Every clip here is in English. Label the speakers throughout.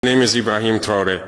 Speaker 1: My name is Ibrahim Traoré.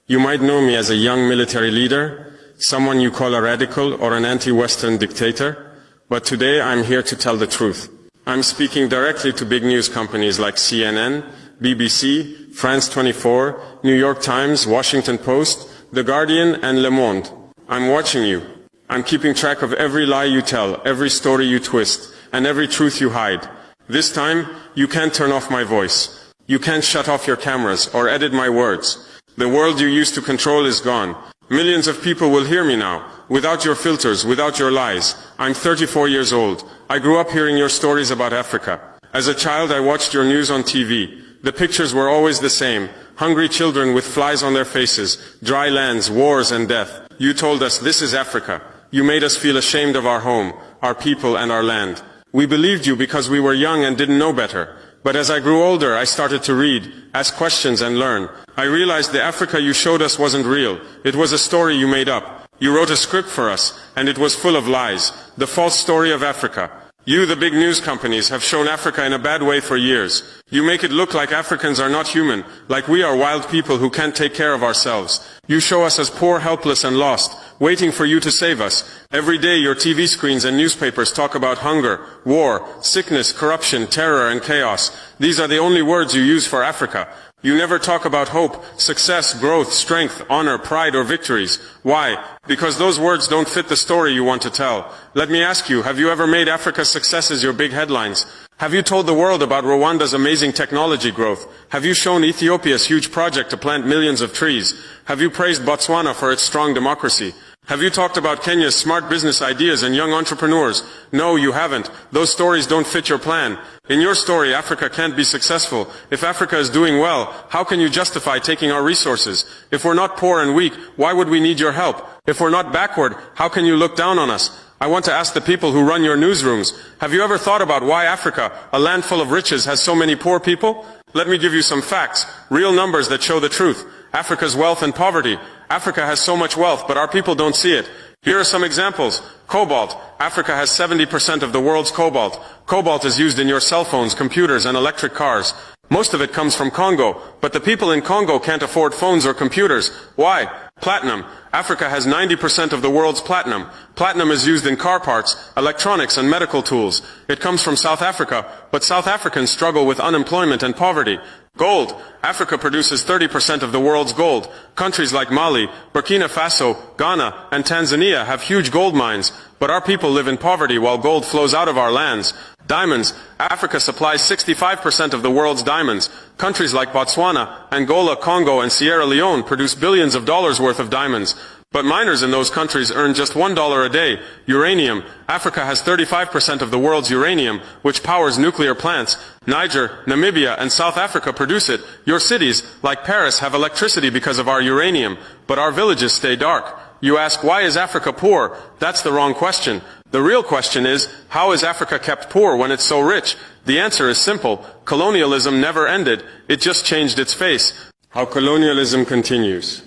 Speaker 1: You might know me as a young military leader, someone you call a radical or an anti-Western dictator, but today I'm here to tell the truth. I'm speaking directly to big news companies like CNN, BBC, France 24, New York Times, Washington Post, The Guardian, and Le Monde. I'm watching you. I'm keeping track of every lie you tell, every story you twist, and every truth you hide. This time, you can't turn off my voice. You can't shut off your cameras or edit my words. The world you used to control is gone. Millions of people will hear me now, without your filters, without your lies. I'm 34 years old. I grew up hearing your stories about Africa. As a child, I watched your news on TV. The pictures were always the same. Hungry children with flies on their faces, dry lands, wars and death. You told us this is Africa. You made us feel ashamed of our home, our people and our land. We believed you because we were young and didn't know better. But as I grew older, I started to read, ask questions and learn. I realized the Africa you showed us wasn't real. It was a story you made up. You wrote a script for us, and it was full of lies. The false story of Africa. You, the big news companies, have shown Africa in a bad way for years. You make it look like Africans are not human, like we are wild people who can't take care of ourselves. You show us as poor, helpless and lost, waiting for you to save us. Every day your TV screens and newspapers talk about hunger, war, sickness, corruption, terror and chaos. These are the only words you use for Africa. You never talk about hope, success, growth, strength, honor, pride or victories. Why? Because those words don't fit the story you want to tell. Let me ask you, have you ever made Africa's successes your big headlines? Have you told the world about Rwanda's amazing technology growth? Have you shown Ethiopia's huge project to plant millions of trees? Have you praised Botswana for its strong democracy? Have you talked about Kenya's smart business ideas and young entrepreneurs? No, you haven't. Those stories don't fit your plan. In your story, Africa can't be successful. If Africa is doing well, how can you justify taking our resources? If we're not poor and weak, why would we need your help? If we're not backward, how can you look down on us? I want to ask the people who run your newsrooms, have you ever thought about why Africa, a land full of riches, has so many poor people? Let me give you some facts, real numbers that show the truth. Africa's wealth and poverty. Africa has so much wealth, but our people don't see it. Here are some examples. Cobalt. Africa has 70% of the world's cobalt. Cobalt is used in your cell phones, computers, and electric cars. Most of it comes from Congo, but the people in Congo can't afford phones or computers. Why? Platinum. Africa has 90% of the world's platinum. Platinum is used in car parts, electronics, and medical tools. It comes from South Africa, but South Africans struggle with unemployment and poverty. Gold. Africa produces 30% of the world's gold. Countries like Mali, Burkina Faso, Ghana, and Tanzania have huge gold mines, but our people live in poverty while gold flows out of our lands. Diamonds. Africa supplies 65% of the world's diamonds. Countries like Botswana, Angola, Congo, and Sierra Leone produce billions of dollars worth of diamonds. But miners in those countries earn just $1 a day. Uranium. Africa has 35% of the world's uranium, which powers nuclear plants. Niger, Namibia, and South Africa produce it. Your cities, like Paris, have electricity because of our uranium, but our villages stay dark. You ask, why is Africa poor? That's the wrong question. The real question is, how is Africa kept poor when it's so rich? The answer is simple. Colonialism never ended. It just changed its face. How colonialism continues.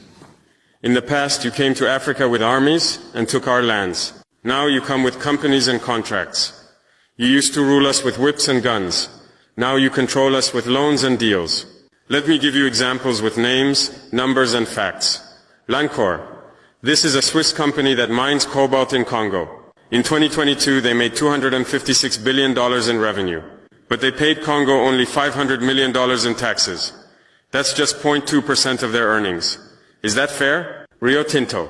Speaker 1: In the past, you came to Africa with armies and took our lands. Now you come with companies and contracts. You used to rule us with whips and guns. Now you control us with loans and deals. Let me give you examples with names, numbers and facts. Lancor. This is a Swiss company that mines cobalt in Congo. In 2022, they made $256 billion in revenue. But they paid Congo only $500 million in taxes. That's just 0.2% of their earnings. Is that fair? Rio Tinto.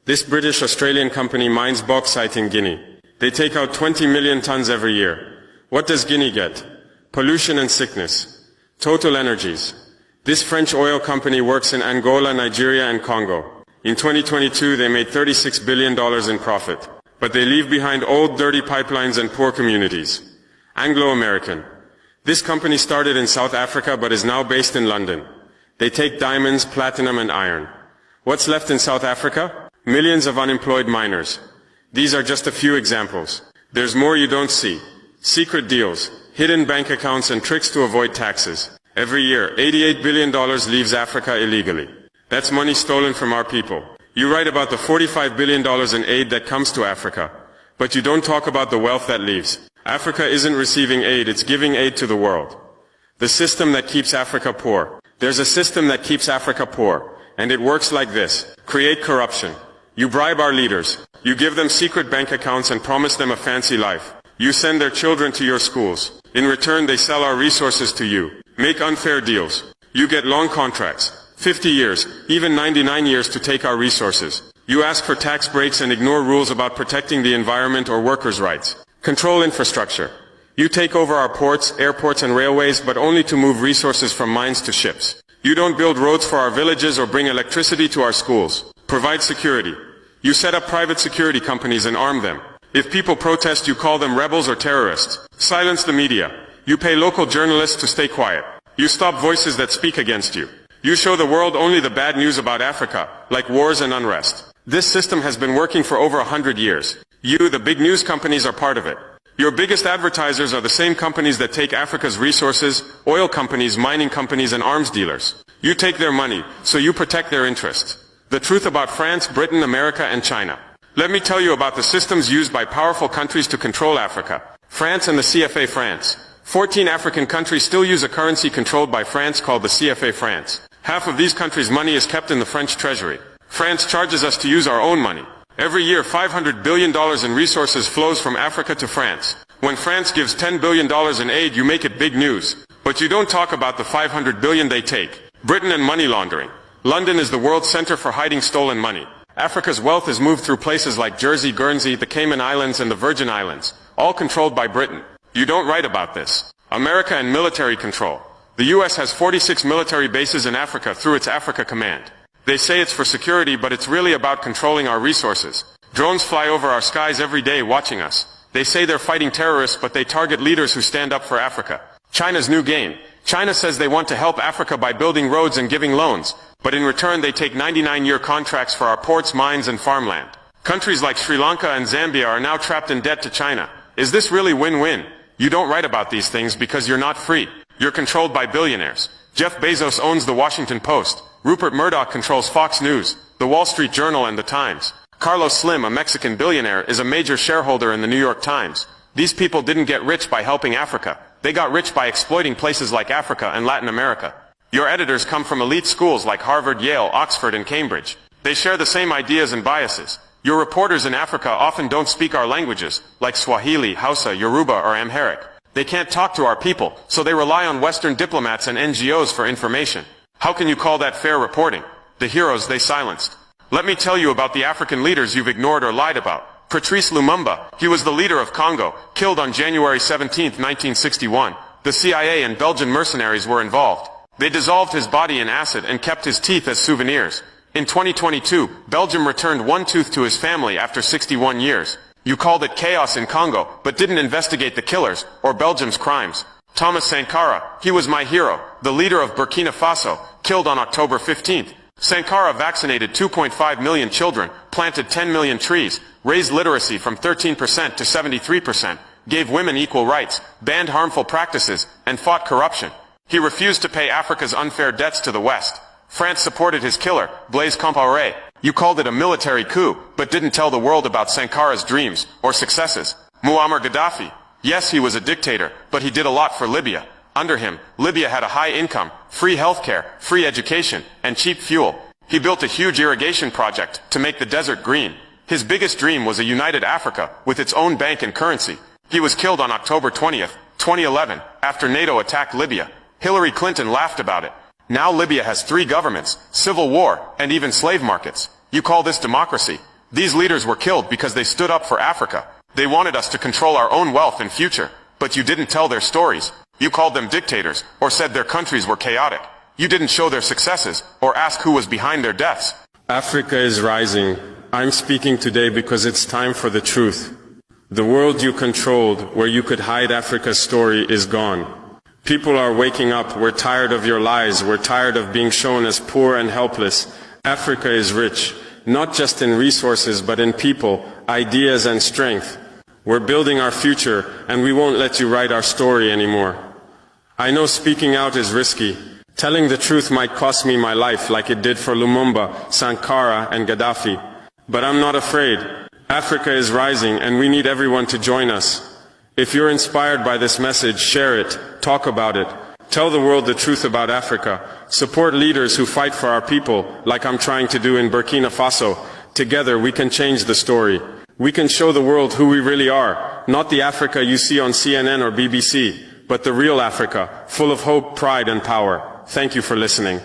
Speaker 1: This British-Australian company mines bauxite in Guinea. They take out 20 million tons every year. What does Guinea get? Pollution and sickness. Total Energies. This French oil company works in Angola, Nigeria, and Congo. In 2022, they made $36 billion in profit. But they leave behind old, dirty pipelines and poor communities. Anglo-American. This company started in South Africa but is now based in London. They take diamonds, platinum and iron. What's left in South Africa? Millions of unemployed miners. These are just a few examples. There's more you don't see. Secret deals, hidden bank accounts and tricks to avoid taxes. Every year, $88 billion leaves Africa illegally. That's money stolen from our people. You write about the $45 billion in aid that comes to Africa, but you don't talk about the wealth that leaves. Africa isn't receiving aid, it's giving aid to the world. The system that keeps Africa poor. There's a system that keeps Africa poor, and it works like this. Create corruption. You bribe our leaders. You give them secret bank accounts and promise them a fancy life. You send their children to your schools. In return, they sell our resources to you. Make unfair deals. You get long contracts, 50 years, even 99 years to take our resources. You ask for tax breaks and ignore rules about protecting the environment or workers' rights. Control infrastructure. You take over our ports, airports and railways, but only to move resources from mines to ships. You don't build roads for our villages or bring electricity to our schools. Provide security. You set up private security companies and arm them. If people protest, you call them rebels or terrorists. Silence the media. You pay local journalists to stay quiet. You stop voices that speak against you. You show the world only the bad news about Africa, like wars and unrest. This system has been working for over 100 years. You, the big news companies, are part of it. Your biggest advertisers are the same companies that take Africa's resources, oil companies, mining companies and arms dealers. You take their money, so you protect their interests. The truth about France, Britain, America and China. Let me tell you about the systems used by powerful countries to control Africa. France and the CFA France. 14 African countries still use a currency controlled by France called the CFA France. Half of these countries' money is kept in the French treasury. France charges us to use our own money. Every year, $500 billion in resources flows from Africa to France. When France gives $10 billion in aid, you make it big news. But you don't talk about the $500 billion they take. Britain and money laundering. London is the world's center for hiding stolen money. Africa's wealth is moved through places like Jersey, Guernsey, the Cayman Islands and the Virgin Islands, all controlled by Britain. You don't write about this. America and military control. The US has 46 military bases in Africa through its Africa Command. They say it's for security, but it's really about controlling our resources. Drones fly over our skies every day watching us. They say they're fighting terrorists, but they target leaders who stand up for Africa. China's new game. China says they want to help Africa by building roads and giving loans, but in return they take 99-year contracts for our ports, mines and farmland. Countries like Sri Lanka and Zambia are now trapped in debt to China. Is this really win-win? You don't write about these things because you're not free. You're controlled by billionaires. Jeff Bezos owns the Washington Post. Rupert Murdoch controls Fox News, the Wall Street Journal and the Times. Carlos Slim, a Mexican billionaire, is a major shareholder in the New York Times. These people didn't get rich by helping Africa. They got rich by exploiting places like Africa and Latin America. Your editors come from elite schools like Harvard, Yale, Oxford and Cambridge. They share the same ideas and biases. Your reporters in Africa often don't speak our languages, like Swahili, Hausa, Yoruba or Amharic. They can't talk to our people, so they rely on Western diplomats and NGOs for information. How can you call that fair reporting? The heroes they silenced. Let me tell you about the African leaders you've ignored or lied about. Patrice Lumumba, he was the leader of Congo, killed on January 17, 1961. The CIA and Belgian mercenaries were involved. They dissolved his body in acid and kept his teeth as souvenirs. In 2022, Belgium returned one tooth to his family after 61 years. You called it chaos in Congo, but didn't investigate the killers, or Belgium's crimes. Thomas Sankara, he was my hero, the leader of Burkina Faso, killed on October 15th. Sankara vaccinated 2.5 million children, planted 10 million trees, raised literacy from 13% to 73%, gave women equal rights, banned harmful practices, and fought corruption. He refused to pay Africa's unfair debts to the West. France supported his killer, Blaise Compaoré. You called it a military coup, but didn't tell the world about Sankara's dreams or successes. Muammar Gaddafi. Yes, he was a dictator, but he did a lot for Libya. Under him, Libya had a high income, free healthcare, free education, and cheap fuel. He built a huge irrigation project to make the desert green. His biggest dream was a united Africa with its own bank and currency. He was killed on October 20th, 2011, after NATO attacked Libya. Hillary Clinton laughed about it. Now Libya has 3 governments, civil war, and even slave markets. You call this democracy? These leaders were killed because they stood up for Africa. They wanted us to control our own wealth and future, but you didn't tell their stories. You called them dictators, or said their countries were chaotic. You didn't show their successes, or ask who was behind their deaths. Africa is rising. I'm speaking today because it's time for the truth. The world you controlled, where you could hide Africa's story, is gone. People are waking up. We're tired of your lies. We're tired of being shown as poor and helpless. Africa is rich, not just in resources, but in people, ideas and strength. We're building our future, and we won't let you write our story anymore. I know speaking out is risky. Telling the truth might cost me my life, like it did for Lumumba, Sankara, and Gaddafi. But I'm not afraid. Africa is rising, and we need everyone to join us. If you're inspired by this message, share it, talk about it. Tell the world the truth about Africa. Support leaders who fight for our people, like I'm trying to do in Burkina Faso. Together we can change the story. We can show the world who we really are, not the Africa you see on CNN or BBC, but the real Africa, full of hope, pride and power. Thank you for listening.